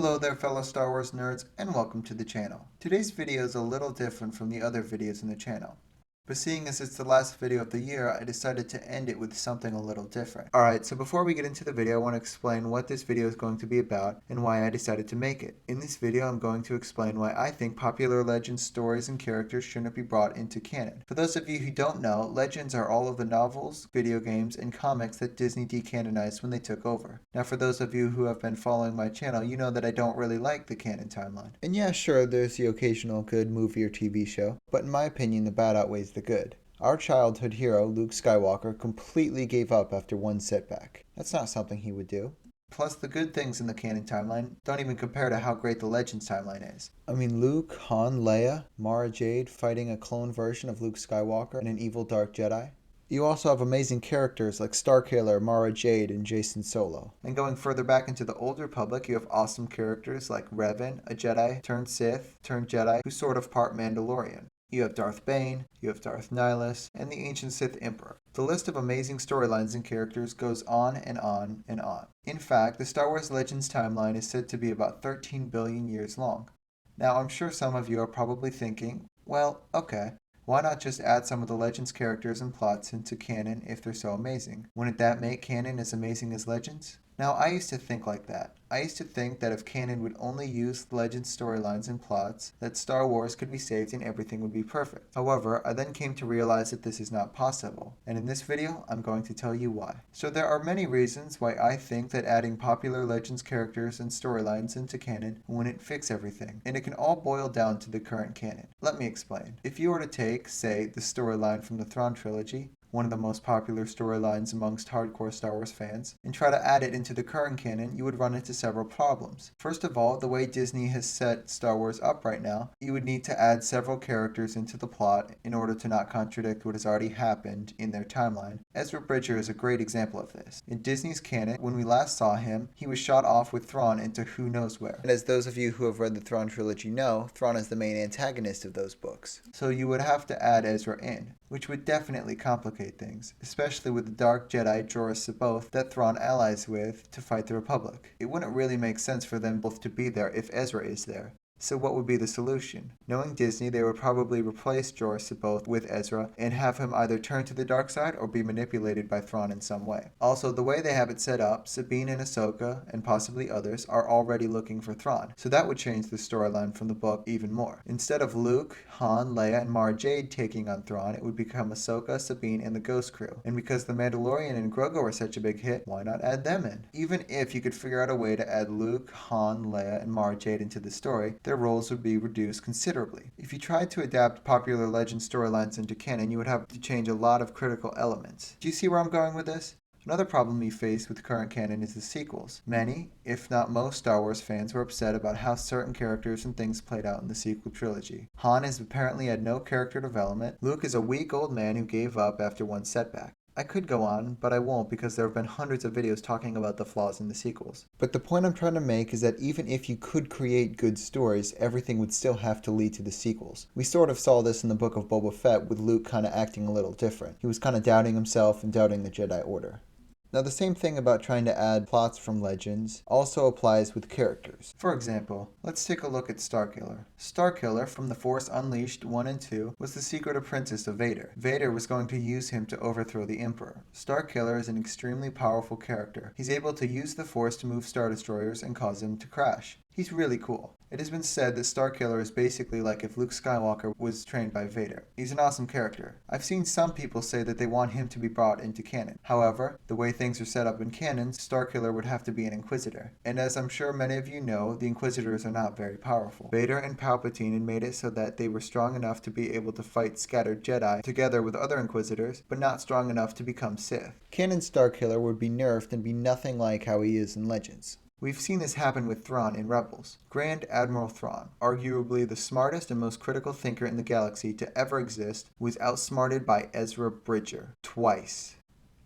Hello there fellow Star Wars nerds and welcome to the channel. Today's video is a little different from the other videos in the channel. But seeing as it's the last video of the year, I decided to end it with something a little different. Alright, so before we get into the video, I want to explain what this video is going to be about and why I decided to make it. In this video, I'm going to explain why I think popular Legends stories and characters shouldn't be brought into canon. For those of you who don't know, Legends are all of the novels, video games, and comics that Disney decanonized when they took over. Now for those of you who have been following my channel, you know that I don't really like the canon timeline. And yeah, sure, there's the occasional good movie or TV show, but in my opinion, the bad outweighs the good. Our childhood hero, Luke Skywalker, completely gave up after one setback. That's not something he would do. Plus, the good things in the canon timeline don't even compare to how great the Legends timeline is. I mean, Luke, Han, Leia, Mara Jade fighting a clone version of Luke Skywalker and an evil Dark Jedi. You also have amazing characters like Starkiller, Mara Jade, and Jacen Solo. And going further back into the Old Republic, you have awesome characters like Revan, a Jedi turned Sith turned Jedi who's sort of part Mandalorian. You have Darth Bane, you have Darth Nihilus, and the ancient Sith Emperor. The list of amazing storylines and characters goes on and on and on. In fact, the Star Wars Legends timeline is said to be about 13 billion years long. Now, I'm sure some of you are probably thinking, well, okay, why not just add some of the Legends characters and plots into canon if they're so amazing? Wouldn't that make canon as amazing as Legends? Now, I used to think like that. I used to think that if canon would only use Legends storylines and plots, that Star Wars could be saved and everything would be perfect. However, I then came to realize that this is not possible, and in this video, I'm going to tell you why. So there are many reasons why I think that adding popular Legends characters and storylines into canon wouldn't fix everything, and it can all boil down to the current canon. Let me explain. If you were to take, say, the storyline from the Thrawn trilogy, one of the most popular storylines amongst hardcore Star Wars fans, and try to add it into the current canon, you would run into several problems. First of all, the way Disney has set Star Wars up right now, you would need to add several characters into the plot in order to not contradict what has already happened in their timeline. Ezra Bridger is a great example of this. In Disney's canon, when we last saw him, he was shot off with Thrawn into who knows where. And as those of you who have read the Thrawn trilogy know, Thrawn is the main antagonist of those books. So you would have to add Ezra in, which would definitely complicate things, especially with the Dark Jedi Jorah C'baoth that Thrawn allies with to fight the Republic. It wouldn't really make sense for them both to be there if Ezra is there. So what would be the solution? Knowing Disney, they would probably replace Jorah C'baoth with Ezra and have him either turn to the dark side or be manipulated by Thrawn in some way. Also, the way they have it set up, Sabine and Ahsoka, and possibly others, are already looking for Thrawn, so that would change the storyline from the book even more. Instead of Luke, Han, Leia, and Mara Jade taking on Thrawn, it would become Ahsoka, Sabine, and the Ghost Crew. And because The Mandalorian and Grogu are such a big hit, why not add them in? Even if you could figure out a way to add Luke, Han, Leia, and Mara Jade into the story, their roles would be reduced considerably. If you tried to adapt popular Legend storylines into canon, you would have to change a lot of critical elements. Do you see where I'm going with this? Another problem you face with current canon is the sequels. Many, if not most, Star Wars fans were upset about how certain characters and things played out in the sequel trilogy. Han has apparently had no character development. Luke is a weak old man who gave up after one setback. I could go on, but I won't because there have been hundreds of videos talking about the flaws in the sequels. But the point I'm trying to make is that even if you could create good stories, everything would still have to lead to the sequels. We sort of saw this in the Book of Boba Fett with Luke kind of acting a little different. He was kind of doubting himself and doubting the Jedi Order. Now, the same thing about trying to add plots from Legends also applies with characters. For example, let's take a look at Starkiller. Starkiller from The Force Unleashed 1 and 2 was the secret apprentice of Vader. Vader was going to use him to overthrow the Emperor. Starkiller is an extremely powerful character. He's able to use the Force to move Star Destroyers and cause them to crash. He's really cool. It has been said that Starkiller is basically like if Luke Skywalker was trained by Vader. He's an awesome character. I've seen some people say that they want him to be brought into canon. However, the way things are set up in canon, Starkiller would have to be an Inquisitor. And as I'm sure many of you know, the Inquisitors are not very powerful. Vader and Palpatine had made it so that they were strong enough to be able to fight scattered Jedi together with other Inquisitors, but not strong enough to become Sith. Canon Starkiller would be nerfed and be nothing like how he is in Legends. We've seen this happen with Thrawn in Rebels. Grand Admiral Thrawn, arguably the smartest and most critical thinker in the galaxy to ever exist, was outsmarted by Ezra Bridger. Twice.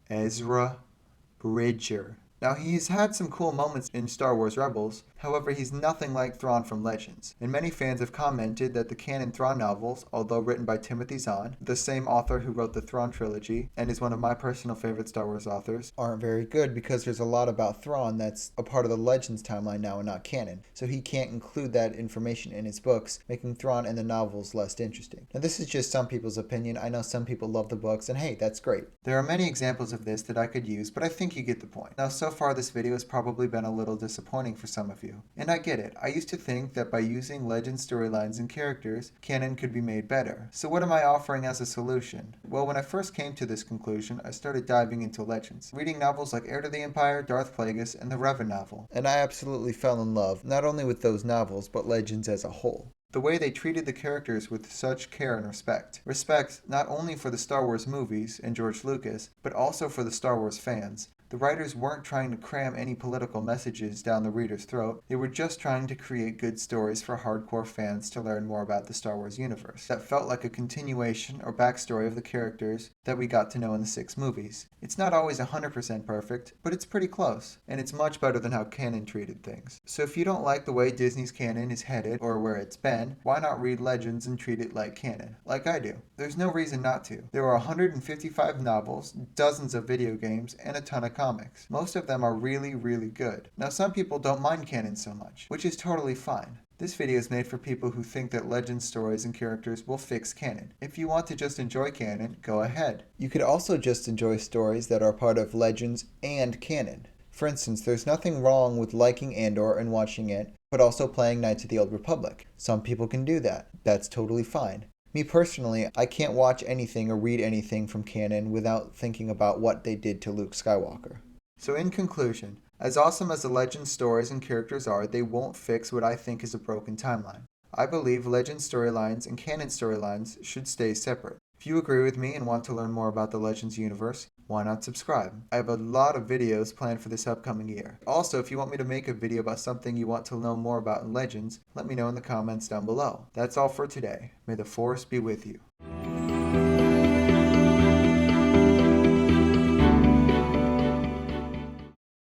Ezra Bridger. Now, he's had some cool moments in Star Wars Rebels. However, he's nothing like Thrawn from Legends, and many fans have commented that the canon Thrawn novels, although written by Timothy Zahn, the same author who wrote the Thrawn trilogy and is one of my personal favorite Star Wars authors, aren't very good because there's a lot about Thrawn that's a part of the Legends timeline now and not canon, so he can't include that information in his books, making Thrawn and the novels less interesting. Now this is just some people's opinion. I know some people love the books, and hey, that's great. There are many examples of this that I could use, but I think you get the point. Now so far this video has probably been a little disappointing for some of you, and I get it. I used to think that by using Legend storylines and characters, canon could be made better. So what am I offering as a solution? Well, when I first came to this conclusion, I started diving into Legends, reading novels like Heir to the Empire, Darth Plagueis, and the Revan novel. And I absolutely fell in love, not only with those novels, but Legends as a whole. The way they treated the characters with such care and respect. Respect not only for the Star Wars movies and George Lucas, but also for the Star Wars fans. The writers weren't trying to cram any political messages down the reader's throat. They were just trying to create good stories for hardcore fans to learn more about the Star Wars universe. That felt like a continuation or backstory of the characters that we got to know in the 6 movies. It's not always 100% perfect, but it's pretty close, and it's much better than how canon treated things. So if you don't like the way Disney's canon is headed or where it's been, why not read Legends and treat it like canon, like I do? There's no reason not to. There are 155 novels, dozens of video games, and a ton of comics. Most of them are really, really good. Now some people don't mind canon so much, which is totally fine. This video is made for people who think that Legend stories and characters will fix canon. If you want to just enjoy canon, go ahead. You could also just enjoy stories that are part of Legends and canon. For instance, there's nothing wrong with liking Andor and watching it, but also playing Knights of the Old Republic. Some people can do that. That's totally fine. Me personally, I can't watch anything or read anything from canon without thinking about what they did to Luke Skywalker. So in conclusion, as awesome as the Legend stories and characters are, they won't fix what I think is a broken timeline. I believe Legend storylines and canon storylines should stay separate. If you agree with me and want to learn more about the Legends universe, why not subscribe? I have a lot of videos planned for this upcoming year. Also, if you want me to make a video about something you want to know more about in Legends, let me know in the comments down below. That's all for today. May the Force be with you.